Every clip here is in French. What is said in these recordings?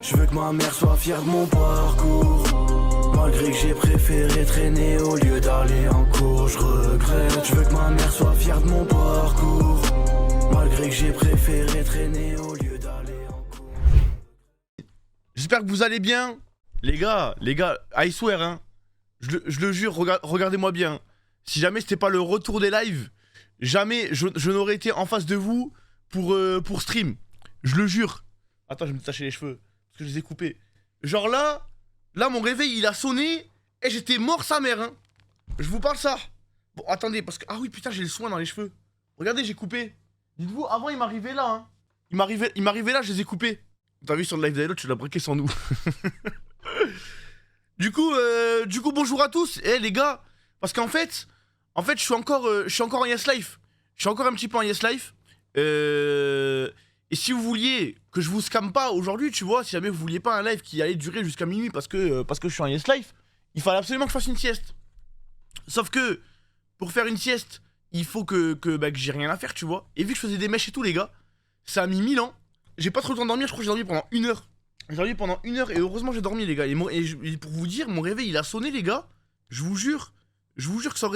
Je veux que ma mère soit fière de mon parcours. Malgré que j'ai préféré traîner au lieu d'aller en cours, je regrette. Je veux que ma mère soit fière de mon parcours. Malgré que j'ai préféré traîner au lieu d'aller en cours. J'espère que vous allez bien. Les gars, I swear, hein. Je le jure, regardez-moi bien. Si jamais c'était pas le retour des lives, jamais je n'aurais été en face de vous pour stream. Je le jure. Attends, je vais me tacher les cheveux. Parce que je les ai coupés. Genre là, mon réveil, il a sonné. Et j'étais mort sa mère, hein. Je vous parle ça. Bon, attendez, parce que... Ah oui, putain, j'ai le soin dans les cheveux. Regardez, j'ai coupé. Dites-vous, avant, il m'arrivait là, hein. Il m'arrivait là, je les ai coupés. T'as vu sur le live d'Aelot, tu l'as briqué sans nous. Du coup, bonjour à tous. Eh, les gars, parce qu'en fait, je suis encore en Yes Life. Je suis encore un petit peu en Yes Life. Et si vous vouliez que je vous scamme pas aujourd'hui, tu vois, si jamais vous vouliez pas un live qui allait durer jusqu'à minuit parce que je suis en Yes Life, il fallait absolument que je fasse une sieste. Sauf que, pour faire une sieste, il faut que j'ai rien à faire, tu vois. Et vu que je faisais des mèches et tout, les gars, ça a mis 1000 ans. J'ai pas trop le temps de dormir, je crois que j'ai dormi pendant 1 heure. J'ai dormi pendant 1 heure et heureusement j'ai dormi, les gars. Et pour vous dire, mon réveil il a sonné, les gars. Je vous jure que ça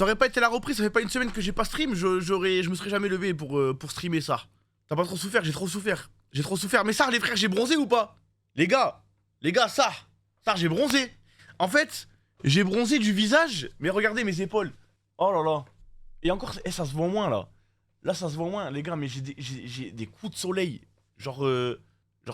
aurait pas été la reprise, ça fait pas une semaine que j'ai pas stream, je me serais jamais levé pour streamer ça. T'as pas trop souffert, j'ai trop souffert. J'ai trop souffert. Mais ça, les frères, j'ai bronzé ou pas? Les gars, ça, j'ai bronzé. En fait, j'ai bronzé du visage, mais regardez mes épaules. Oh là là. Et encore, ça se voit moins là. Là, ça se voit moins, les gars, mais j'ai des coups de soleil. Genre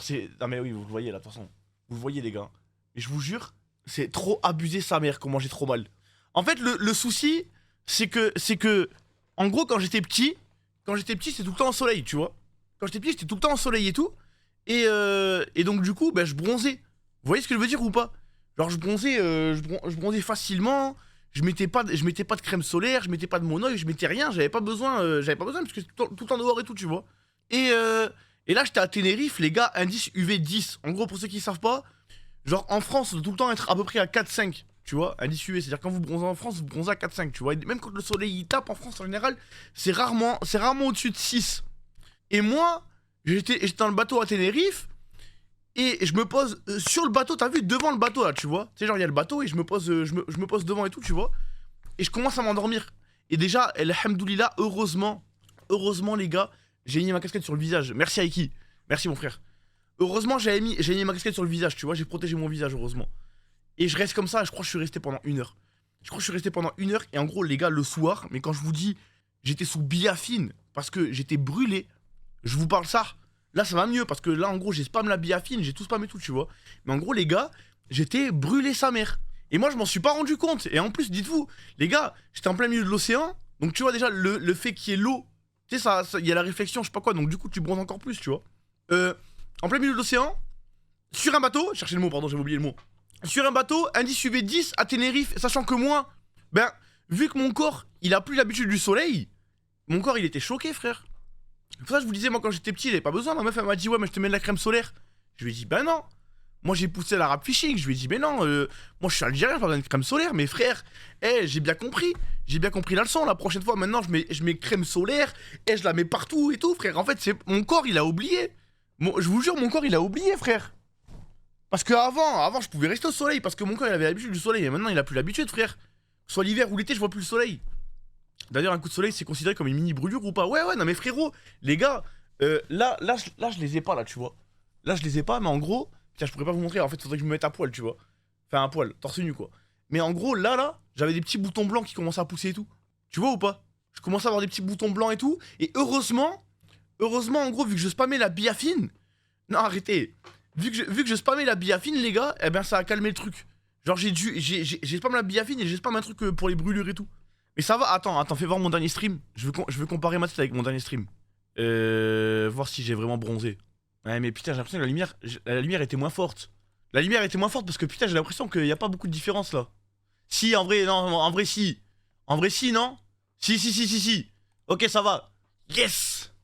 c'est... Non mais oui, vous le voyez là, de toute façon. Vous le voyez, les gars. Et je vous jure, c'est trop abusé sa mère, comment j'ai trop mal. En fait, le souci, c'est que... En gros, quand j'étais petit, c'était tout le temps au soleil, tu vois. Quand j'étais petit, j'étais tout le temps au soleil et tout. Et donc, du coup, je bronzais. Vous voyez ce que je veux dire ou pas? Genre, je bronzais facilement. Je mettais pas de crème solaire, je mettais pas de mon oeil, je mettais rien. J'avais pas besoin parce que c'était tout le temps dehors et tout, tu vois. Et là, j'étais à Tenerife, les gars, indice UV 10. En gros, pour ceux qui savent pas, genre en France, on doit tout le temps être à peu près à 4-5. Tu vois, indice UV, c'est-à-dire quand vous bronzez en France, vous bronzez à 4-5, tu vois. Et même quand le soleil il tape en France en général, c'est rarement au-dessus de 6. Et moi, j'étais dans le bateau à Tenerife, et je me pose sur le bateau, t'as vu, devant le bateau là, tu vois. Tu sais, genre il y a le bateau et je me pose devant et tout, tu vois. Et je commence à m'endormir. Et déjà, alhamdoulilah, heureusement les gars, j'ai mis ma casquette sur le visage. Merci Aiki, merci mon frère. Heureusement, j'ai mis ma casquette sur le visage, tu vois, j'ai protégé mon visage, heureusement. Et je reste comme ça, je crois que je suis resté pendant 1 heure. Et en gros, les gars, le soir, mais quand je vous dis, j'étais sous biafine parce que j'étais brûlé, je vous parle ça. Là, ça va mieux parce que là, en gros, j'ai spam la biafine, j'ai tout spam et tout, tu vois. Mais en gros, les gars, j'étais brûlé sa mère. Et moi, je m'en suis pas rendu compte. Et en plus, dites-vous, les gars, j'étais en plein milieu de l'océan. Donc, tu vois, déjà, le fait qu'il y ait l'eau, tu sais, il y a la réflexion, je sais pas quoi. Donc, du coup, tu bronzes encore plus, tu vois. En plein milieu de l'océan, sur un bateau, cherchez le mot, pardon, j'avais oublié le mot. Sur un bateau, indice UV 10 à Tenerife, sachant que moi, vu que mon corps, il a plus l'habitude du soleil, mon corps, il était choqué, frère. C'est pour ça que je vous disais, moi, quand j'étais petit, j'avais pas besoin. Ma meuf, elle m'a dit, ouais, mais je te mets de la crème solaire. Je lui ai dit, non. Moi, j'ai poussé l'arabe fishing. Je lui ai dit, mais non, moi, je suis algérien, j'ai pas besoin de crème solaire. Mais frère, j'ai bien compris. J'ai bien compris la leçon. La prochaine fois, maintenant, je mets crème solaire et je la mets partout et tout, frère. En fait, mon corps, il a oublié. Je vous jure, mon corps, il a oublié, frère. Parce que avant, je pouvais rester au soleil parce que mon corps, il avait l'habitude du soleil. Et maintenant, il a plus l'habitude, frère. Soit l'hiver ou l'été, je vois plus le soleil. D'ailleurs, un coup de soleil, c'est considéré comme une mini brûlure ou pas? Ouais, non, mais frérot, les gars, là, je les ai pas, là, tu vois. Là, je les ai pas, mais en gros, tiens, je pourrais pas vous montrer. En fait, faudrait que je me mette à poil, tu vois. Enfin, à poil, torse nu, quoi. Mais en gros, là, j'avais des petits boutons blancs qui commençaient à pousser et tout. Tu vois ou pas? Je commençais à avoir des petits boutons blancs et tout. Et heureusement, en gros, vu que je spammais la biafine. Non, arrêtez. Vu que je spammais la biafine, les gars, eh ben, ça a calmé le truc. Genre, j'ai spammé la biafine et j'ai spammé un truc pour les brûlures et tout. Mais ça va, attends, fais voir mon dernier stream. Je veux comparer ma tête avec mon dernier stream. Voir si j'ai vraiment bronzé. Ouais, mais putain, j'ai l'impression que la lumière était moins forte. La lumière était moins forte parce que putain, j'ai l'impression qu'il n'y a pas beaucoup de différence là. Si, en vrai, non, en vrai, si. En vrai, si, non? Si. Ok, ça va. Yes.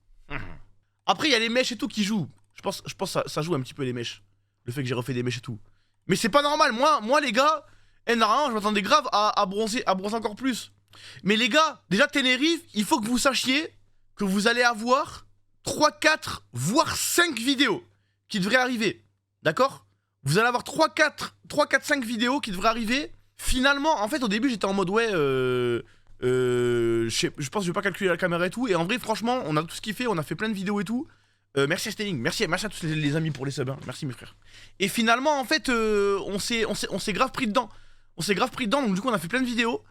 Après, il y a les mèches et tout qui jouent. Je pense que ça joue un petit peu les mèches. Le fait que j'ai refait des mèches et tout. Mais c'est pas normal, moi les gars, normalement, je m'attendais grave à bronzer encore plus. Mais les gars, déjà Tenerife, il faut que vous sachiez que vous allez avoir 3, 4, voire 5 vidéos qui devraient arriver. D'accord? Vous allez avoir 3, 4, 5 vidéos qui devraient arriver. Finalement, en fait, au début, j'étais en mode ouais, je pense que je vais pas calculer la caméra et tout. Et en vrai, franchement, on a tout ce qu'il fait, on a fait plein de vidéos et tout. Merci à Stelling, merci à tous les amis pour les subs, hein. Merci mes frères. Et finalement, en fait, on s'est grave pris dedans. On s'est grave pris dedans, donc du coup, on a fait plein de vidéos.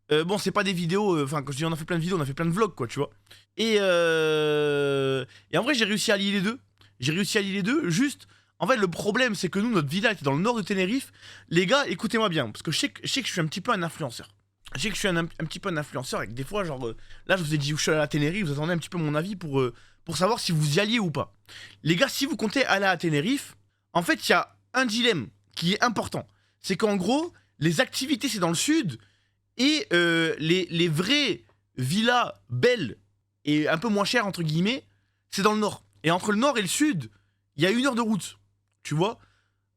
Bon, c'est pas des vidéos, enfin, quand je dis on a fait plein de vidéos, on a fait plein de vlogs, quoi, tu vois. Et en vrai, j'ai réussi à allier les deux. J'ai réussi à allier les deux, juste. En fait, le problème, c'est que nous, notre villa était dans le nord de Tenerife. Les gars, écoutez-moi bien, parce que je sais que je suis un petit peu un influenceur. Je sais que je suis un petit peu un influenceur et que des fois, genre, là, je vous ai dit où je suis allé à Tenerife, vous attendez un petit peu mon avis pour savoir si vous y alliez ou pas. Les gars, si vous comptez aller à Tenerife, en fait, il y a un dilemme qui est important. C'est qu'en gros, les activités, c'est dans le sud, et les vraies villas belles et un peu moins chères, entre guillemets, c'est dans le nord. Et entre le nord et le sud, il y a 1 heure de route. Tu vois,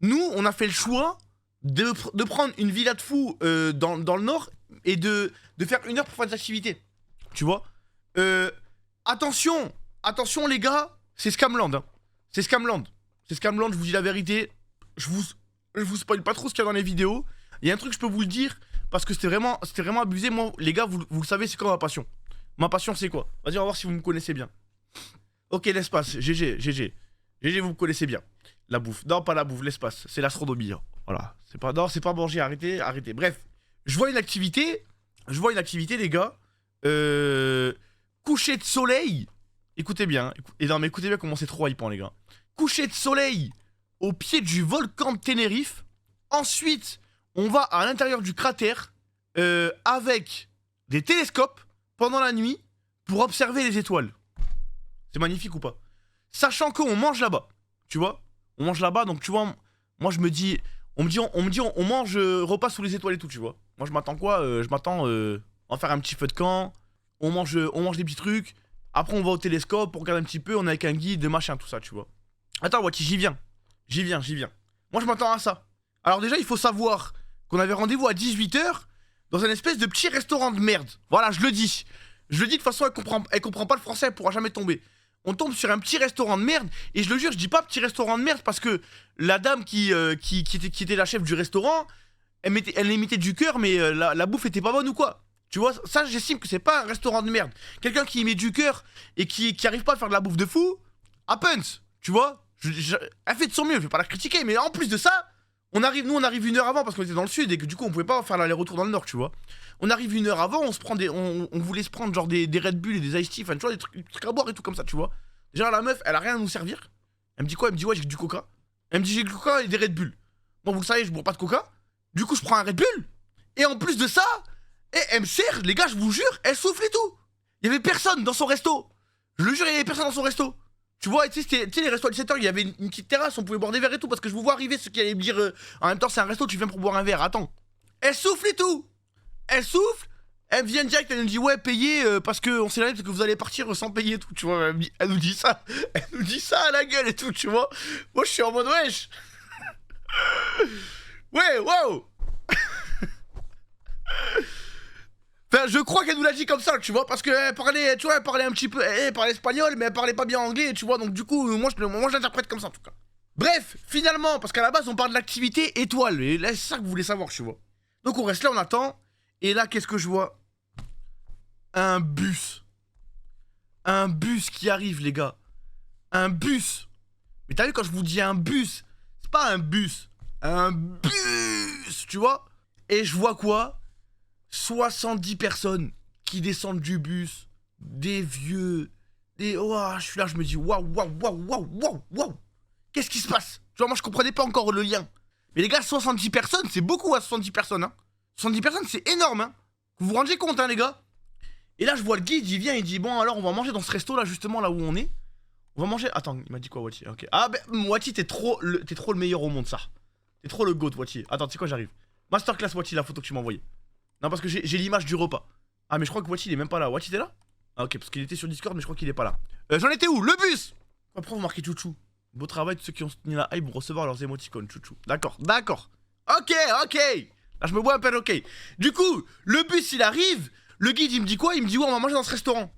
nous, on a fait le choix de prendre une villa de fou dans le nord et de faire 1 heure pour faire des activités. Tu vois, attention les gars, c'est Scamland. Hein. C'est Scamland. C'est Scamland, je vous dis la vérité. Je vous spoil pas trop ce qu'il y a dans les vidéos. Il y a un truc, je peux vous le dire, parce que c'était vraiment abusé. Moi, les gars, vous le savez, c'est quoi ma passion? Ma passion, c'est quoi? Vas-y, on va voir si vous me connaissez bien. Ok, l'espace, GG, vous me connaissez bien. La bouffe. Non, pas la bouffe, l'espace. C'est l'astronomie. Hein. Voilà. C'est pas manger, arrêtez. Bref. Je vois une activité, les gars. Coucher de soleil. Écoutez bien. Écoutez bien comment c'est trop hypant, les gars. Coucher de soleil au pied du volcan de Tenerife. Ensuite, on va à l'intérieur du cratère avec des télescopes pendant la nuit pour observer les étoiles. C'est magnifique ou pas? Sachant qu'on mange là-bas. Tu vois? On mange là-bas, donc tu vois, moi je me dis, on mange repas sous les étoiles et tout, tu vois. Moi je m'attends quoi? Je m'attends, on va faire un petit feu de camp, on mange des petits trucs, après on va au télescope, on regarde un petit peu, on est avec un guide, machin, tout ça, tu vois. Attends, Wati, j'y viens. Moi je m'attends à ça. Alors déjà, il faut savoir qu'on avait rendez-vous à 18 h dans un espèce de petit restaurant de merde. Voilà, je le dis. De toute façon, elle comprend pas le français, elle pourra jamais tomber. On tombe sur un petit restaurant de merde, et je le jure, je dis pas petit restaurant de merde parce que la dame qui était la chef du restaurant, elle les mettait du cœur, mais la bouffe était pas bonne ou quoi. Tu vois, ça j'estime que c'est pas un restaurant de merde. Quelqu'un qui y met du cœur et qui arrive pas à faire de la bouffe de fou, happens, tu vois. Elle fait de son mieux, je vais pas la critiquer, mais en plus de ça, on arrive 1 heure avant parce qu'on était dans le sud et que du coup on pouvait pas faire l'aller-retour dans le nord, tu vois. On arrive 1 heure avant, on voulait se prendre genre des Red Bull et des Ice Tea, enfin tu vois, des trucs à boire et tout comme ça, tu vois. Déjà la meuf, elle a rien à nous servir. Elle me dit quoi? Elle me dit ouais, j'ai du coca. Elle me dit j'ai du coca et des Red Bull. Bon, vous le savez, je bois pas de coca. Du coup, je prends un Red Bull. Et en plus de ça, elle me sert, les gars, je vous jure, elle souffle et tout. Il y avait personne dans son resto. Je le jure, il y avait personne dans son resto. Tu vois, tu sais, les restos à 17 h, il y avait une petite terrasse, on pouvait boire des verres et tout, parce que je vous vois arriver ceux qui allaient me dire en même temps, c'est un resto, tu viens pour boire un verre. Attends. Elle souffle et tout. Elle souffle. Elle vient direct, elle nous dit ouais, payez parce que on sait jamais, parce que vous allez partir sans payer et tout, tu vois. Elle nous dit ça. Elle nous dit ça à la gueule et tout, tu vois. Moi, je suis en mode wesh. Ouais, wow. Enfin, je crois qu'elle nous l'a dit comme ça, tu vois, parce qu'elle parlait, tu vois, elle parlait un petit peu, elle parlait espagnol, mais elle parlait pas bien anglais, tu vois, donc du coup, moi je l'interprète comme ça, en tout cas. Bref, finalement, parce qu'à la base, on parle de l'activité étoile, et là, c'est ça que vous voulez savoir, tu vois. Donc on reste là, on attend, et là, qu'est-ce que je vois? Un bus. Un bus qui arrive, les gars. Un bus. Mais t'as vu, quand je vous dis un bus, c'est pas un bus. Un bus, tu vois. Et je vois quoi? 70 personnes qui descendent du bus, des vieux, des... Oh, je suis là, je me dis, waouh. Qu'est-ce qui se passe? Tu vois, moi, je comprenais pas encore le lien. Mais les gars, 70 personnes, c'est beaucoup à 70 personnes, hein. 70 personnes, c'est énorme, hein. Vous vous rendez compte, hein, les gars? Et là, je vois le guide, il vient, il dit, bon, alors, on va manger dans ce resto, là, justement, là où on est. On va manger... Attends, il m'a dit quoi, Wati? Ok. Ah, ben, Wati, t'es trop le meilleur au monde, ça. T'es trop le goat, Wati. Attends, tu sais quoi, j'arrive. Masterclass, Wati, la photo que tu m'as envoyée. Non, parce que j'ai l'image du repas. Ah, mais je crois que Wati, il est même pas là. Wati, t'es là? Ah, ok, parce qu'il était sur Discord, mais je crois qu'il est pas là. J'en étais où? Le bus! Après, vous marquez chouchou. Beau travail, tous ceux qui ont soutenu la hype vont recevoir leurs émoticônes, chouchou. D'accord. Ok. Là, je me bois un peu, ok. Du coup, le bus, il arrive. Le guide, il me dit quoi? Il me dit, ouais, on va manger dans ce restaurant.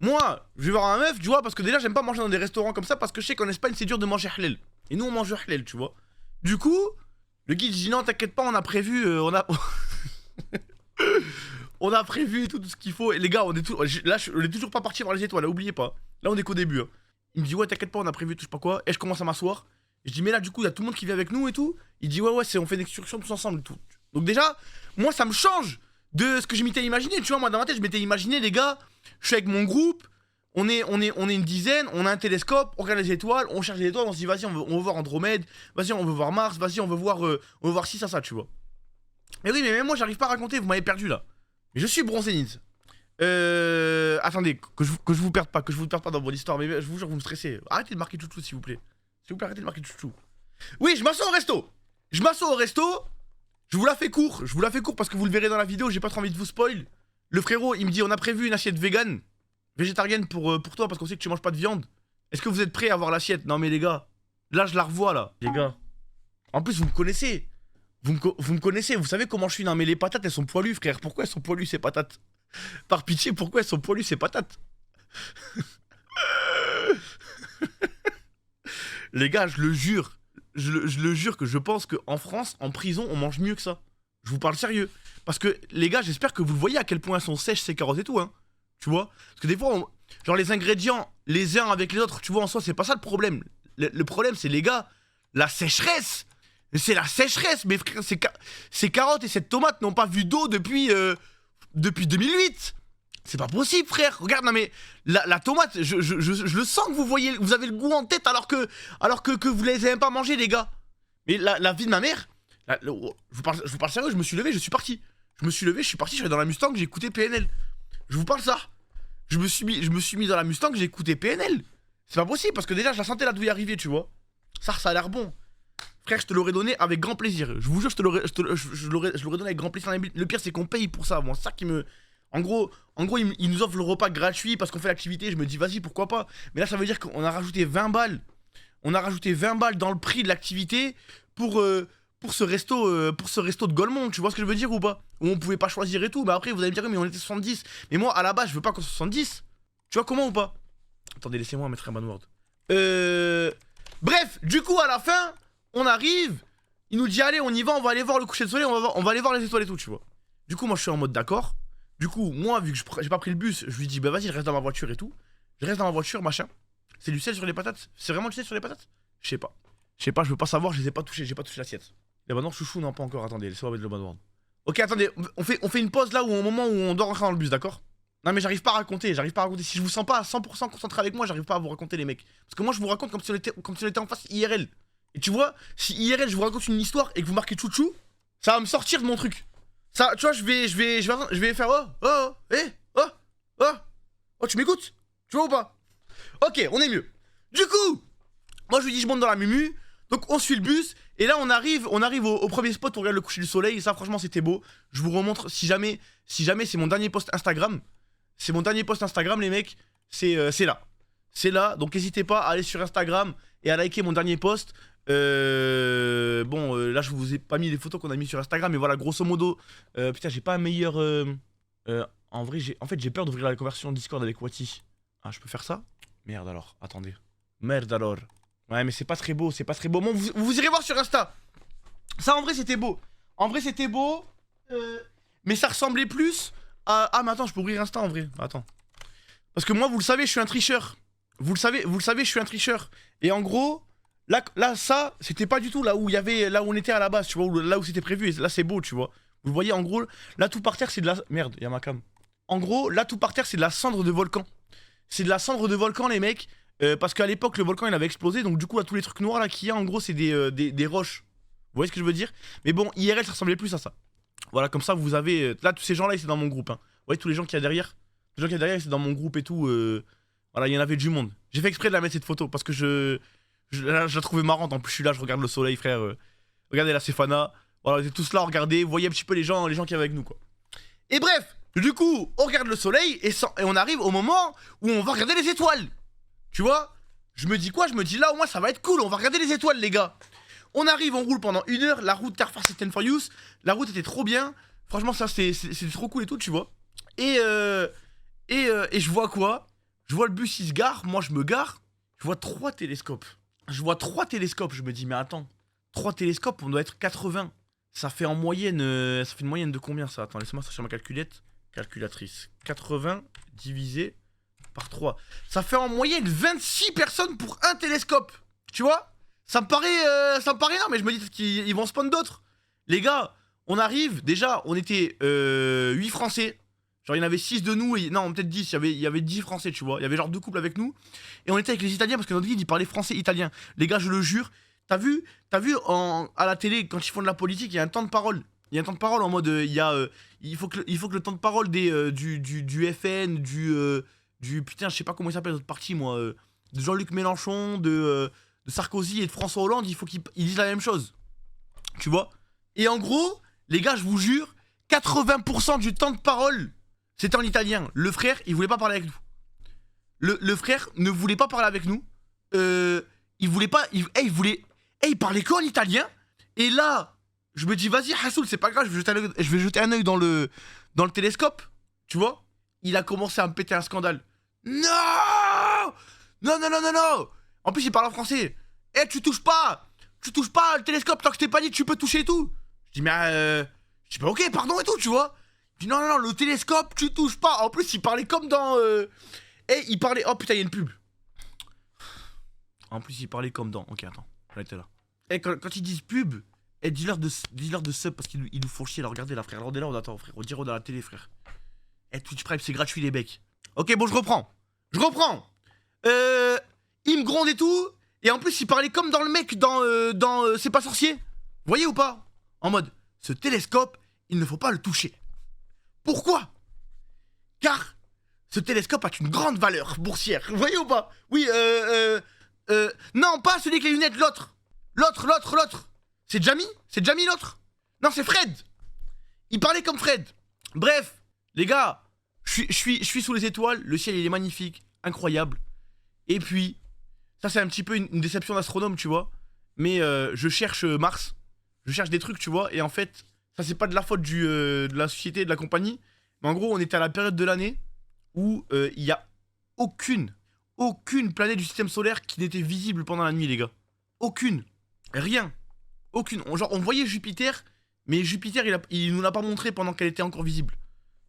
moi, je vais voir ma meuf, tu vois, parce que déjà, j'aime pas manger dans des restaurants comme ça, parce que je sais qu'en Espagne, c'est dur de manger halal. Et nous, on mange halal, tu vois. Du coup, le guide dit non, t'inquiète pas, on a prévu, on a prévu tout ce qu'il faut. Et les gars, on est toujours pas parti voir les étoiles, là, oubliez pas. Là, on est qu'au début. Hein. Il me dit, ouais, t'inquiète pas, on a prévu tout, je sais pas quoi. Et je commence à m'asseoir. Je dis, mais là, du coup, il y a tout le monde qui vient avec nous et tout. Il dit, ouais, on fait une excursion tous ensemble et tout. Donc, déjà, moi, ça me change de ce que je m'étais imaginé. Tu vois, moi, dans ma tête, je m'étais imaginé, les gars, je suis avec mon groupe. On est une dizaine, on a un télescope, on regarde les étoiles, on cherche les étoiles, on se dit, vas-y, on veut voir Andromède, vas-y, on veut voir Mars, vas-y, on veut voir ci, ça, tu vois. Mais oui, mais même moi, j'arrive pas à raconter, vous m'avez perdu là. Mais je suis bronzé Nils. Attendez, que je vous perde pas, dans votre histoire, mais je vous jure, vous me stressez. Arrêtez de marquer chouchou, s'il vous plaît. S'il vous plaît, arrêtez de marquer chouchou. Oui, je m'assois au resto. Je vous la fais court, parce que vous le verrez dans la vidéo, j'ai pas trop envie de vous spoil. Le frérot, il me dit, on a prévu une assiette vegan, végétarienne pour toi, parce qu'on sait que tu manges pas de viande. Est-ce que vous êtes prêts à voir l'assiette? Non mais les gars, là je la revois là, les gars. En plus, vous me connaissez. Vous me connaissez, vous savez comment je suis. Non mais les patates, elles sont poilues, frère. Pourquoi elles sont poilues, ces patates? Par pitié, pourquoi elles sont poilues, ces patates? Les gars, je le jure. Je le jure que je pense qu'en France, en prison, on mange mieux que ça. Je vous parle sérieux. Parce que, les gars, j'espère que vous le voyez à quel point elles sont sèches, ces carottes et tout, hein. Tu vois? Parce que des fois, genre les ingrédients, les uns avec les autres, tu vois, en soi, c'est pas ça le problème. Le problème, c'est, les gars, la sécheresse. C'est la sécheresse, mes frères. Ces carottes et cette tomate n'ont pas vu d'eau depuis 2008. C'est pas possible, frère. Regarde, non mais la tomate, je le sens que vous avez le goût en tête alors que vous les avez pas mangés, les gars. Mais la vie de ma mère, je vous parle sérieux, je me suis levé, je suis parti. Je suis allé dans la Mustang, j'ai écouté PNL. Je vous parle ça. Je me suis mis dans la Mustang, j'ai écouté PNL. C'est pas possible parce que déjà je la sentais là d'où y arriver, tu vois. Ça a l'air bon. Frère, je te l'aurais donné avec grand plaisir. Je vous jure, je l'aurais donné avec grand plaisir. Le pire, c'est qu'on paye pour ça. Bon, c'est ça qui me. En gros, il nous offre le repas gratuit parce qu'on fait l'activité. Je me dis, vas-y, pourquoi pas. Mais là, ça veut dire qu'on a rajouté 20 balles. On a rajouté 20 balles dans le prix de l'activité pour ce resto de Golemont. Tu vois ce que je veux dire ou pas? Où on pouvait pas choisir et tout. Mais après, vous allez me dire, mais on était 70. Mais moi, à la base, je veux pas qu'on soit 70. Tu vois comment ou pas? Attendez, laissez-moi mettre un banword. Bref, du coup, à la fin. On arrive, il nous dit allez on y va, on va aller voir le coucher de soleil, on va aller voir les étoiles et tout, tu vois. Du coup moi je suis en mode d'accord. Du coup moi vu que j'ai pas pris le bus, je lui dis bah vas-y je reste dans ma voiture et tout. Je reste dans ma voiture machin. C'est du sel sur les patates? C'est vraiment du sel sur les patates? Je sais pas, je veux pas savoir, je les ai pas touchés, j'ai pas touché l'assiette. Et bah non chouchou non pas encore, attendez, laissez-moi mettre le bon ordre. Ok attendez, on fait une pause là où au moment où on doit rentrer dans le bus, d'accord? Non mais j'arrive pas à raconter, si je vous sens pas à 100% concentré avec moi, j'arrive pas à vous raconter les mecs. Parce que moi je vous raconte comme si on était en face IRL. Et tu vois, si IRL je vous raconte une histoire et que vous marquez chouchou, ça va me sortir de mon truc. Ça, tu vois, je vais faire oh, tu m'écoutes? Tu vois ou pas? Ok, on est mieux. Du coup, moi je lui dis je monte dans la mumu, donc on suit le bus et là on arrive au premier spot, on regarde le coucher du soleil et ça franchement c'était beau. Je vous remontre si jamais c'est mon dernier post Instagram. C'est mon dernier post Instagram les mecs, c'est là. C'est là, donc n'hésitez pas à aller sur Instagram et à liker mon dernier post. Là je vous ai pas mis les photos qu'on a mis sur Instagram, mais voilà grosso modo putain j'ai pas un meilleur en vrai j'ai peur d'ouvrir la conversion Discord avec Wati. Ah je peux faire ça? Merde alors, attendez. Merde alors. Ouais mais c'est pas très beau. Bon vous irez voir sur Insta. Ça en vrai c'était beau. Mais ça ressemblait plus à... Ah mais attends je peux ouvrir Insta en vrai. Attends. Parce que moi vous le savez je suis un tricheur. Vous le savez je suis un tricheur. Et en gros Là, ça, c'était pas du tout là où on était à la base, tu vois, là où c'était prévu, et là c'est beau, tu vois. Vous le voyez, en gros, là tout par terre, c'est de la... Merde, y'a ma cam. En gros, là tout par terre, c'est de la cendre de volcan. C'est de la cendre de volcan, les mecs, parce qu'à l'époque, le volcan, il avait explosé, donc du coup, là, tous les trucs noirs, là, qu'il y a, en gros, c'est des roches. Vous voyez ce que je veux dire? Mais bon, IRL, ça ressemblait plus à ça. Voilà, comme ça, vous avez... Là, tous ces gens-là, ils étaient dans mon groupe, hein. Vous voyez, tous les gens qu'il y a derrière? Les gens qu'il y a derrière, c'est dans mon groupe et tout, Voilà, il y en avait du monde. J'ai fait exprès de la mettre, cette photo, parce que je la trouvais marrante, en plus je suis là, je regarde le soleil frère. Regardez là c'est Fana. Voilà, on était tous là, regardez, vous voyez un petit peu les gens qui étaient avec nous quoi. Et bref, du coup, on regarde le soleil et on arrive au moment où on va regarder les étoiles. Tu vois? Je me dis quoi? Je me dis là au moins ça va être cool, on va regarder les étoiles les gars. On arrive, on roule pendant 1 heure, la route Carrefour System for Use. La route était trop bien. Franchement ça c'était trop cool et tout, tu vois. Et je vois quoi? Je vois le bus, il se gare, moi je me gare, je vois 3 télescopes. Je vois 3 télescopes, je me dis, mais attends, 3 télescopes, on doit être 80. Ça fait en moyenne, ça fait une moyenne de combien ça? Attends, laisse-moi ça sur ma calculatrice. 80 divisé par 3. Ça fait en moyenne 26 personnes pour un télescope. Tu vois? Ça me paraît rien, mais je me dis qu'ils vont spawn d'autres. Les gars, on arrive, déjà, on était 8 Français. Genre, il y en avait 6 de nous, et non, peut-être 10, il y avait 10 Français, tu vois. Il y avait genre 2 couples avec nous. Et on était avec les Italiens, parce que notre guide, il parlait français-italien. Les gars, je le jure, t'as vu à la télé, quand ils font de la politique, il y a un temps de parole. Il y a un temps de parole en mode, il faut que le temps de parole du FN, putain, je sais pas comment il s'appelle, l'autre parti, moi, de Jean-Luc Mélenchon, de Sarkozy et de François Hollande, il faut qu'ils disent la même chose. Tu vois? Et en gros, les gars, je vous jure, 80% du temps de parole, c'était en italien. Le frère, il voulait pas parler avec nous. Le frère ne voulait pas parler avec nous. Il voulait pas. Il parlait qu'en italien. Et là, je me dis, vas-y, Hassoul, c'est pas grave, je vais jeter un œil dans le télescope. Tu vois? Il a commencé à me péter un scandale. Non! Non, non, non, non, non! En plus, il parle en français. Tu touches pas! Tu touches pas le télescope tant que je t'ai pas dit que tu peux toucher et tout. Je dis, mais je dis, bah ok, pardon et tout, tu vois? Je dis, non, non, non, le télescope, tu touches pas. En plus, il parlait comme dans. Il parlait. Oh putain, il y a une pub. En plus, il parlait comme dans. Ok, attends, j'en étais là. Quand ils disent pub, dis-leur de sub parce qu'ils nous font chier. Là, regardez là, frère. Alors, on est là, on attend, frère. On dirait dans la télé, frère. Twitch Prime, c'est gratuit, les becs. Ok, bon, je reprends. Il me gronde et tout. Et en plus, il parlait comme dans le mec dans C'est pas sorcier. Vous voyez ou pas? En mode, ce télescope, il ne faut pas le toucher. Pourquoi? Car ce télescope a une grande valeur boursière. Vous voyez ou pas? Oui, non, pas celui avec les lunettes, l'autre. L'autre. C'est Jamie l'autre? Non, c'est Fred. Il parlait comme Fred. Bref, les gars, je suis sous les étoiles. Le ciel, il est magnifique, incroyable. Et puis, ça, c'est un petit peu une déception d'astronome, tu vois. Mais je cherche Mars. Je cherche des trucs, tu vois. Et en fait, ça, c'est pas de la faute de la société, de la compagnie. Mais en gros, on était à la période de l'année où il y a aucune planète du système solaire qui n'était visible pendant la nuit, les gars. Aucune. Rien. Aucune. Genre, on voyait Jupiter, mais Jupiter, il nous l'a pas montré pendant qu'elle était encore visible.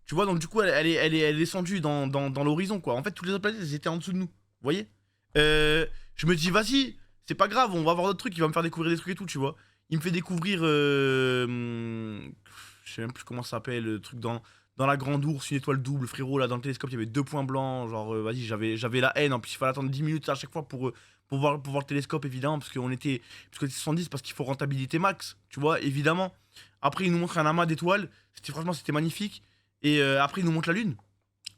Tu vois, donc du coup, elle est descendue dans l'horizon, quoi. En fait, toutes les autres planètes, elles étaient en dessous de nous. Vous voyez? Je me dis, vas-y, c'est pas grave, on va voir d'autres trucs, il va me faire découvrir des trucs et tout, tu vois. Il me fait découvrir, je sais même plus comment ça s'appelle, le truc dans la grande ours, une étoile double, frérot, là, dans le télescope, il y avait 2 points blancs, genre, vas-y, j'avais la haine, en plus, il fallait attendre 10 minutes à chaque fois pour voir le télescope, évidemment, parce qu'on était 70, parce qu'il faut rentabilité max, tu vois, évidemment. Après, il nous montre un amas d'étoiles, franchement, c'était magnifique, et après, il nous montre la lune.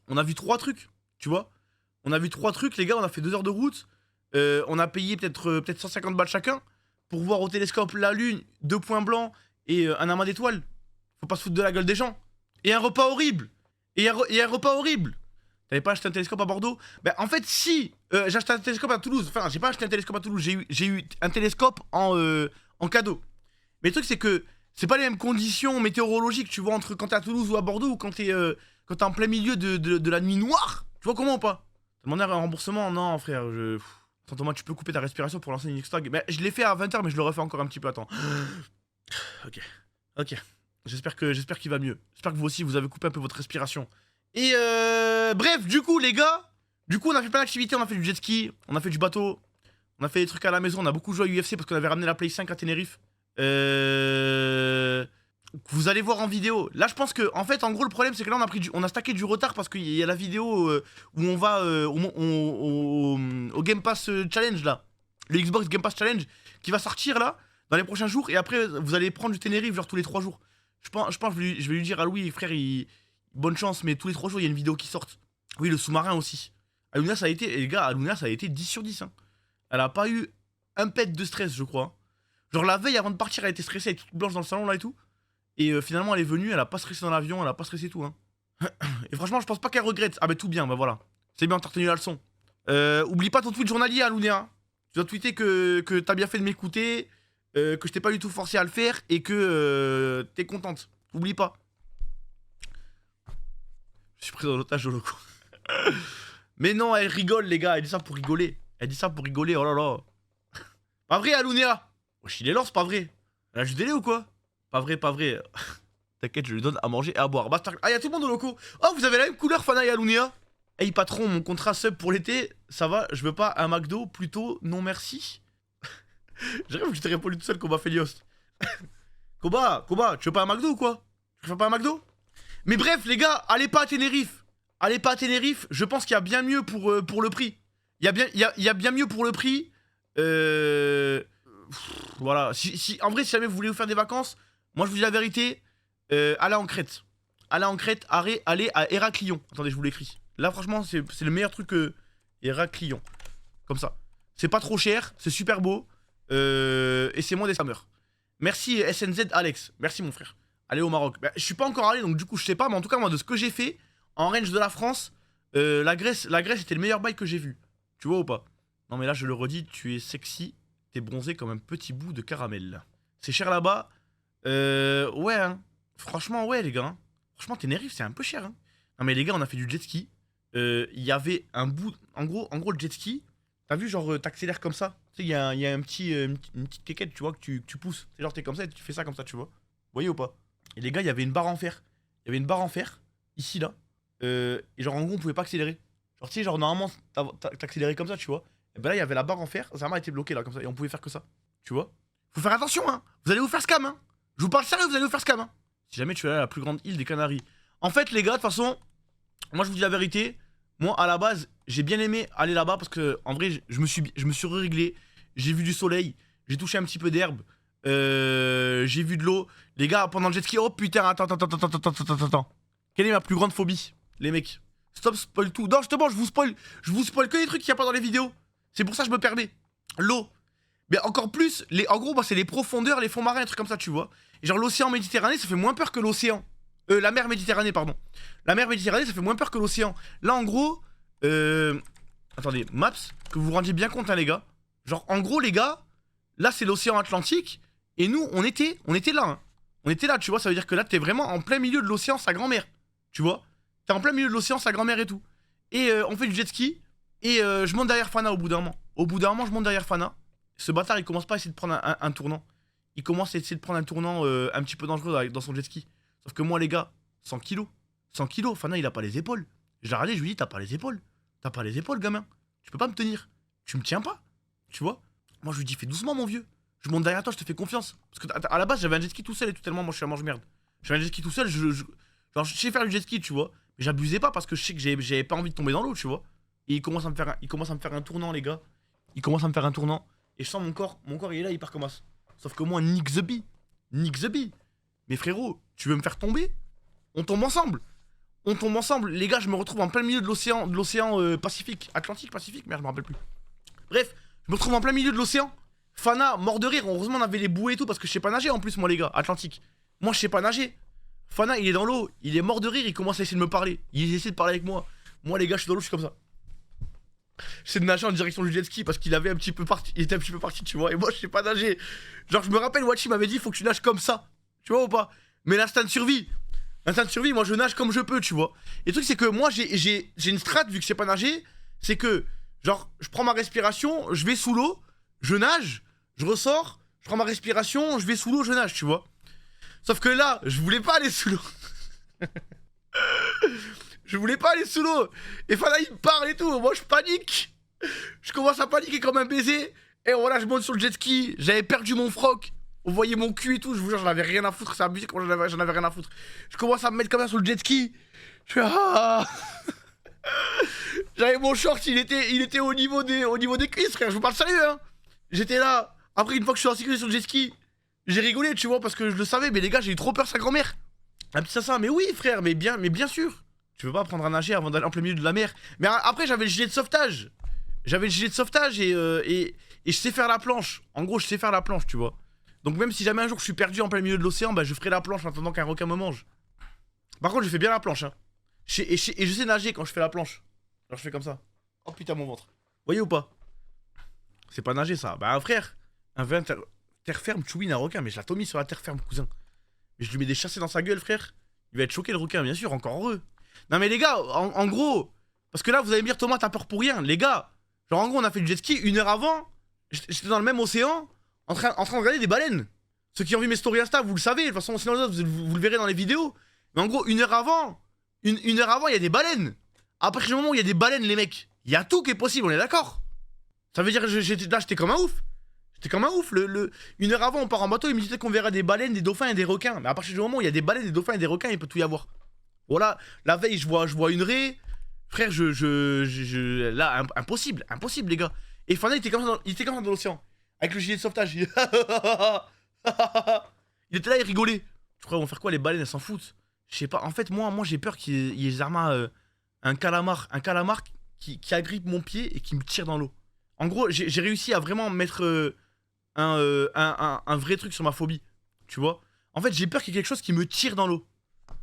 On a vu 3 trucs, tu vois. On a vu 3 trucs, les gars, on a fait 2 heures de route. On a payé peut-être 150 balles chacun pour voir au télescope la lune, 2 points blancs et un amas d'étoiles. Faut pas se foutre de la gueule des gens. Et un repas horrible. Et un repas horrible. T'avais pas acheté un télescope à Bordeaux? Bah en fait si, j'ai acheté un télescope à Toulouse. Enfin, j'ai pas acheté un télescope à Toulouse, j'ai eu un télescope en cadeau. Mais le truc c'est que c'est pas les mêmes conditions météorologiques, tu vois, entre quand t'es à Toulouse ou à Bordeaux ou quand t'es en plein milieu de la nuit noire. Tu vois comment ou pas? T'as demandé un remboursement? Non frère, Attends Thomas, tu peux couper ta respiration pour lancer une X-Tag. Mais je l'ai fait à 20h mais je le refais encore un petit peu, attends. Ok. J'espère qu'il va mieux. J'espère que vous aussi vous avez coupé un peu votre respiration. Et bref, du coup les gars, on a fait plein d'activités, on a fait du jet ski, on a fait du bateau, on a fait des trucs à la maison, on a beaucoup joué à UFC parce qu'on avait ramené la Play 5 à Tenerife. Vous allez voir en vidéo. Là je pense que en fait en gros le problème c'est que là on a stacké du retard parce qu'il y a la vidéo où on va au Game Pass Challenge là. Le Xbox Game Pass Challenge qui va sortir là dans les prochains jours et après vous allez prendre du Tenerife genre tous les 3 jours. Je pense je vais lui dire à Louis frère bonne chance mais tous les 3 jours il y a une vidéo qui sorte. Oui le sous-marin aussi. Aluna ça a été, et les gars, Aluna ça a été 10 sur 10 hein. Elle a pas eu un pet de stress je crois. Genre la veille avant de partir elle était stressée, elle était toute blanche dans le salon là et tout. Et finalement elle est venue, elle a pas stressé dans l'avion, elle a pas stressé tout hein. Et franchement je pense pas qu'elle regrette. Ah bah tout bien, bah voilà. C'est bien, t'as retenu la leçon. Oublie pas ton tweet journalier Aluna. Tu dois tweeter que t'as bien fait de m'écouter, que je t'ai pas du tout forcé à le faire et que t'es contente. Oublie pas. Je suis pris dans l'otage de locaux. Mais non, elle rigole, les gars. Elle dit ça pour rigoler. Elle dit ça pour rigoler, oh là là. Pas vrai, Alounéa? Wesh, il est lent, c'est pas vrai. Elle a juste délai ou quoi? Pas vrai, pas vrai. T'inquiète, je lui donne à manger et à boire. Ah, y'a tout le monde au locaux. Oh, vous avez la même couleur, Fana et Alounéa. Hey, patron, mon contrat sub pour l'été, ça va, je veux pas un McDo, plutôt non merci. J'ai rêvé que je t'ai répondu tout seul, Koba Felios. Koba, tu veux pas un McDo ou quoi? Tu veux pas un McDo? Mais bref, les gars, allez pas à Tenerife. Allez pas à Tenerife, je pense qu'il y a bien mieux pour le prix. Il y a bien mieux pour le prix. Voilà. En vrai, si jamais vous voulez vous faire des vacances, moi je vous dis la vérité, allez en Crète. Allez en Crète, allez à Héraclion. Attendez, je vous l'écris. Là, franchement, c'est le meilleur truc que Héraclion. Comme ça. C'est pas trop cher, c'est super beau. Et c'est moins des scammers. Merci SNZ Alex. Merci mon frère. Allez au Maroc. Bah, je suis pas encore allé, donc du coup, je sais pas. Mais en tout cas, moi, de ce que j'ai fait, en range de la France, la Grèce était le meilleur bail que j'ai vu. Tu vois ou pas? Non, mais là, je le redis, tu es sexy. T'es bronzé comme un petit bout de caramel. C'est cher là-bas. Ouais, hein. Franchement, ouais, les gars. Hein. Franchement, Tenerife, c'est un peu cher. Hein. Non, mais les gars, on a fait du jet ski. Il y avait un bout. En gros, le jet ski, t'as vu, genre, t'accélères comme ça. Tu sais, il y a un petit, une petite quéquette, tu vois, que tu pousses. C'est genre, t'es comme ça et tu fais ça comme ça, tu vois. Vous voyez ou pas? Et les gars, il y avait une barre en fer. Il y avait une barre en fer, ici, là. Et genre, en gros, on pouvait pas accélérer. Genre, tu sais, genre, normalement, t'accélérais comme ça, tu vois. Et ben là, il y avait la barre en fer, ça m'a été bloqué, là, comme ça. Et on pouvait faire que ça. Tu vois? Faut faire attention, hein. Vous allez vous faire scam, hein. Je vous parle sérieux, vous allez vous faire scam, hein. Si jamais tu es à la plus grande île des Canaries. En fait, les gars, de toute façon, moi, je vous dis la vérité. Moi, à la base, j'ai bien aimé aller là-bas parce que, en vrai, je me suis réglé. J'ai vu du soleil, j'ai touché un petit peu d'herbe, j'ai vu de l'eau. Les gars, pendant le jet ski, oh putain, attends. Quelle est ma plus grande phobie, les mecs? Stop, spoil tout. Non, justement, je vous spoil que les trucs qu'il n'y a pas dans les vidéos. C'est pour ça que je me permets. L'eau. Mais encore plus, en gros, bah, c'est les profondeurs, les fonds marins, un truc comme ça, tu vois. Et genre, l'océan Méditerranée, ça fait moins peur que l'océan. La mer Méditerranée, pardon. La mer Méditerranée, ça fait moins peur que l'océan. Là, en gros, attendez, maps, que vous vous rendiez bien compte, hein, les gars. Genre, en gros, les gars, là, c'est l'océan Atlantique. Et nous, on était là, hein. On était là, tu vois. Ça veut dire que là, t'es vraiment en plein milieu de l'océan, sa grand-mère. Tu vois. T'es en plein milieu de l'océan, sa grand-mère et tout. Et on fait du jet ski. Et je monte derrière Fana au bout d'un moment. Au bout d'un moment, je monte derrière Fana. Ce bâtard, il commence pas à essayer de prendre un tournant. Il commence à essayer de prendre un tournant un petit peu dangereux dans son jet ski. Sauf que moi, les gars, 100 kilos. 100 kilos, Fana, il a pas les épaules. Je l'ai regardé, je lui dis, t'as pas les épaules. T'as pas les épaules, gamin. Tu peux pas me tenir. Tu me tiens pas. Tu vois. Moi, je lui dis, fais doucement, mon vieux. Je monte derrière toi, je te fais confiance. Parce que à la base, j'avais un jet ski tout seul et tout, tellement moi, je suis un mange-merde. J'avais un jet ski tout seul, genre, je sais faire du jet ski, tu vois. Mais j'abusais pas parce que je sais que j'avais pas envie de tomber dans l'eau, tu vois. Et il commence à me faire un tournant, les gars. Il commence à me faire un tournant. Et je sens mon corps il est là, il part comme ça. Sauf que moi, Nick the Bee. Mais frérot, tu veux me faire tomber? On tombe ensemble. Les gars, je me retrouve en plein milieu de l'océan Pacifique. Atlantique, Pacifique, merde, je me rappelle plus. Bref, je me retrouve en plein milieu de l'océan. Fana, mort de rire. Heureusement, on avait les bouées et tout parce que je sais pas nager en plus, moi, les gars. Atlantique. Moi, je sais pas nager. Fana, il est dans l'eau. Il est mort de rire. Il commence à essayer de me parler. Il essaie de parler avec moi. Moi, les gars, je suis dans l'eau, je suis comme ça. J'essaie de nager en direction du jet ski parce qu'il avait un petit peu parti. Il était un petit peu parti, tu vois. Et moi, je sais pas nager. Genre, je me rappelle, Wachi m'avait dit, faut que tu nages comme ça. Tu vois ou pas? Mais l'instinct de survie. Moi, je nage comme je peux, tu vois. Et le truc, c'est que moi, j'ai une strat, vu que je sais pas nager. C'est que, genre, je prends ma respiration, je vais sous l'eau, je nage, je ressors, je prends ma respiration, je vais sous l'eau, je nage, tu vois. Sauf que là, je voulais pas aller sous l'eau. Je voulais pas aller sous l'eau. Et Fana, il me parle et tout. Moi, je panique. Je commence à paniquer comme un baiser. Et voilà, je monte sur le jet ski. J'avais perdu mon froc. On voyait mon cul et tout. Je vous jure, j'en avais rien à foutre. C'est abusé comment j'en avais rien à foutre. Je commence à me mettre comme ça sur le jet ski. Je fais ah. J'avais mon short, il était au niveau des cuisses, frère. Je vous parle sérieux, hein. J'étais là. Après, une fois que je suis en sécurité sur le jet ski, j'ai rigolé, tu vois, parce que je le savais. Mais les gars, j'ai eu trop peur, sa grand-mère. Un petit ça. Mais oui, frère, mais bien sûr. Tu veux pas apprendre à nager avant d'aller en plein milieu de la mer. Mais après, j'avais le gilet de sauvetage. Et je sais faire la planche. En gros, je sais faire la planche, tu vois. Donc même si jamais un jour je suis perdu en plein milieu de l'océan, bah je ferai la planche en attendant qu'un requin me mange. Par contre, je fais bien la planche, hein. Et je sais nager quand je fais la planche. Alors je fais comme ça. Oh putain, mon ventre. Voyez ou pas? C'est pas nager, ça. Bah frère, un vrai terre ferme, chouine un requin. Mais je la tomie sur la terre ferme, cousin. Mais je lui mets des chassés dans sa gueule, frère. Il va être choqué, le requin, bien sûr, encore heureux. Non mais les gars, en gros, Parce que là, vous allez me dire, Thomas, t'as peur pour rien. Les gars, genre en gros, on a fait du jet ski 1 heure avant. J'étais dans le même océan, en train de regarder des baleines. Ceux qui ont vu mes stories Insta, vous le savez. De toute façon, sinon, vous le verrez dans les vidéos. Mais en gros, 1 heure avant, une heure avant, il y a des baleines. À partir du moment où il y a des baleines, les mecs, il y a tout qui est possible, on est d'accord. Ça veut dire que là, j'étais comme un ouf. J'étais comme un ouf. 1 heure avant, on part en bateau, il me disait qu'on verra des baleines, des dauphins et des requins. Mais à partir du moment où il y a des baleines, des dauphins et des requins, il peut tout y avoir. Voilà, la veille, je vois une raie. Frère, là, impossible, les gars. Et Fana, il était comme ça dans l'océan. Avec le gilet de sauvetage. Il était là, il rigolait. Je crois, ils vont faire quoi, les baleines, elles s'en foutent. Je sais pas, en fait, moi j'ai peur qu'il y ait Zarma, un calamar qui agrippe mon pied et qui me tire dans l'eau. En gros, j'ai réussi à vraiment mettre un vrai truc sur ma phobie. Tu vois. En fait, j'ai peur qu'il y ait quelque chose qui me tire dans l'eau. Vous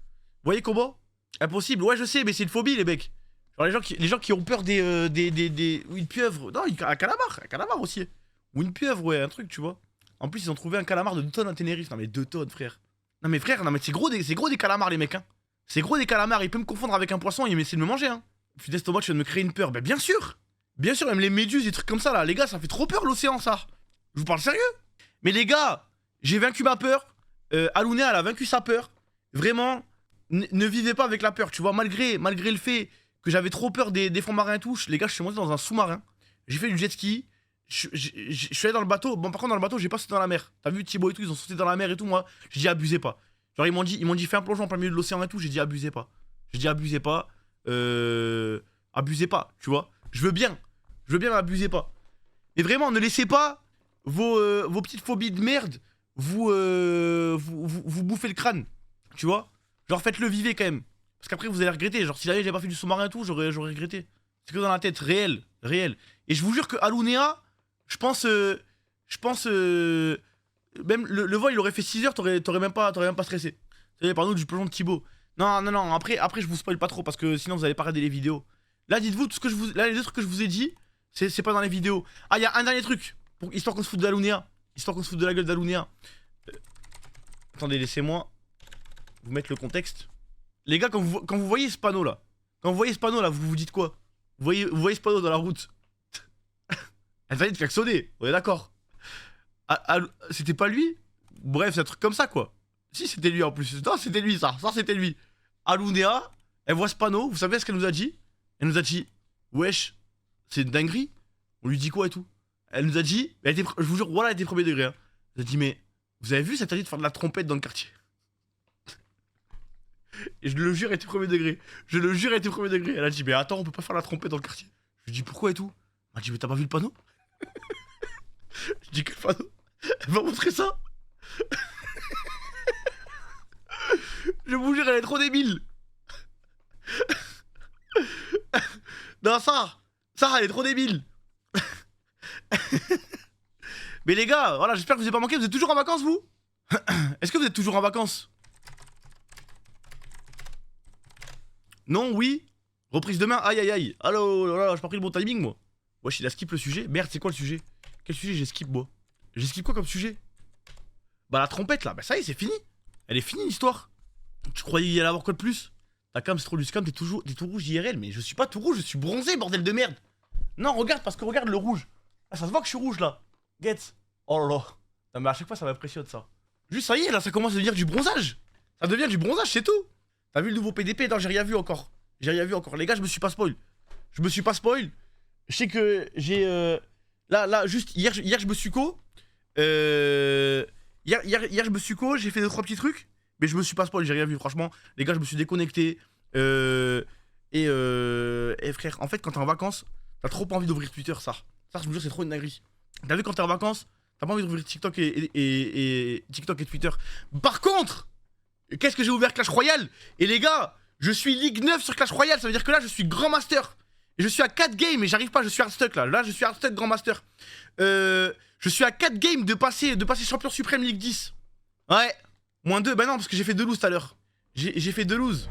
voyez comment? Impossible. Ouais, je sais, mais c'est une phobie, les mecs. Genre les gens qui ont peur ou une pieuvre. Non, un calamar aussi. Ou une pieuvre, ouais, un truc, tu vois. En plus, ils ont trouvé un calamar de 2 tonnes à Tenerife. Non, mais 2 tonnes, frère. Non, mais c'est gros des calamars, les mecs, hein. C'est gros des calamars. Il peut me confondre avec un poisson et essayer de me manger, hein. Putain, Thomas, tu viens de me créer une peur. Bah, bien sûr. Bien sûr, même les méduses, des trucs comme ça, là. Les gars, ça fait trop peur, l'océan, ça. Je vous parle sérieux. Mais les gars, j'ai vaincu ma peur. Alunea, elle a vaincu sa peur. Vraiment, ne vivez pas avec la peur, tu vois. Malgré le fait que j'avais trop peur des fonds marins et tout, les gars, je suis monté dans un sous-marin. J'ai fait du jet ski. Je suis allé dans le bateau. Bon, par contre, dans le bateau, j'ai pas sauté dans la mer. T'as vu Thibaut et tout, ils ont sauté dans la mer et tout. Moi, j'ai dit abusez pas. Genre, ils m'ont dit fais un plongeon en plein milieu de l'océan et tout. J'ai dit abusez pas. Abusez pas, tu vois. Je veux bien, mais abusez pas. Mais vraiment, ne laissez pas vos petites phobies de merde vous bouffer le crâne. Tu vois. Genre, faites-le vivre quand même. Parce qu'après, vous allez regretter. Genre, si j'avais pas fait du sous-marin et tout, j'aurais regretté. C'est que dans la tête, réel. Et je vous jure que Alunea, je pense même le vol il aurait fait 6 heures, t'aurais même pas stressé. C'est par nous du plongeon de Thibaut. Non, après je vous spoil pas trop parce que sinon vous allez pas regarder les vidéos. Là dites-vous tout ce que là les deux trucs que je vous ai dit, c'est pas dans les vidéos. Ah, il y a un dernier truc histoire qu'on se foute d'Alunea, histoire qu'on se foute de la gueule d'Alunea. Attendez, laissez-moi vous mettre le contexte. Les gars, quand vous voyez ce panneau là, vous vous dites quoi? Vous voyez ce panneau dans la route? Elle fallait te klaxonner, on est d'accord. C'était pas lui? Bref, c'est un truc comme ça quoi. Si, c'était lui en plus. Non, c'était lui ça c'était lui. Alunea, elle voit ce panneau, vous savez ce qu'elle nous a dit? Elle nous a dit, wesh, c'est une dinguerie. On lui dit quoi et tout? Elle nous a dit, je vous jure, voilà, elle était premier degré. Hein. Elle a dit, mais vous avez vu, ça t'a dit de faire de la trompette dans le quartier? Et je le jure, elle était premier degré. Elle a dit, mais attends, on peut pas faire la trompette dans le quartier. Je lui dis, pourquoi et tout? Elle m'a dit, mais t'as pas vu le panneau? Je dis, quel panneau? Elle m'a montré ça. Je vous jure, elle est trop débile. Non, ça, elle est trop débile. Mais les gars, voilà, j'espère que vous avez pas manqué. Vous êtes toujours en vacances, vous? Est-ce que vous êtes toujours en vacances? Non, oui. Reprise demain, aïe. Allô, là, j'ai pas pris le bon timing, moi. Wesh, il a skip le sujet. Merde, c'est quoi le sujet? Quel sujet j'ai skip, moi? J'ai skip quoi comme sujet? Bah, la trompette, là. Bah, ça y est, c'est fini. Elle est finie, l'histoire. Tu croyais y aller avoir quoi de plus? Ta cam, c'est trop du scam, t'es tout rouge IRL. Mais je suis pas tout rouge, je suis bronzé, bordel de merde. Non, regarde, parce que regarde le rouge. Ah, ça se voit que je suis rouge, là. Get. Oh là là. Non, mais à chaque fois, ça m'impressionne, ça. Juste, ça y est, là, ça commence à devenir du bronzage. Ça devient du bronzage, c'est tout. T'as vu le nouveau PDP? Non, j'ai rien vu encore. Les gars, je me suis pas spoil. Je sais que j'ai... Là, juste, hier, je me suis co. Hier, je me suis co, j'ai fait 2-3 petits trucs. Mais je me suis pas spoil, j'ai rien vu, franchement. Les gars, je me suis déconnecté. Et frère, en fait, quand t'es en vacances, t'as trop pas envie d'ouvrir Twitter, ça. Ça, je vous jure, c'est trop une dinguerie. T'as vu, quand t'es en vacances, t'as pas envie d'ouvrir TikTok et Twitter. Par contre, qu'est-ce que j'ai ouvert? Clash Royale. Et les gars, je suis Ligue 9 sur Clash Royale. Ça veut dire que là, je suis Grand Master. Et je suis à 4 games et j'arrive pas, je suis hardstuck là. Là, je suis hardstuck Grand Master. Je suis à 4 games de passer champion suprême Ligue 10. Ouais. -2, bah non, parce que j'ai fait 2 lose tout à l'heure. J'ai fait 2 lose.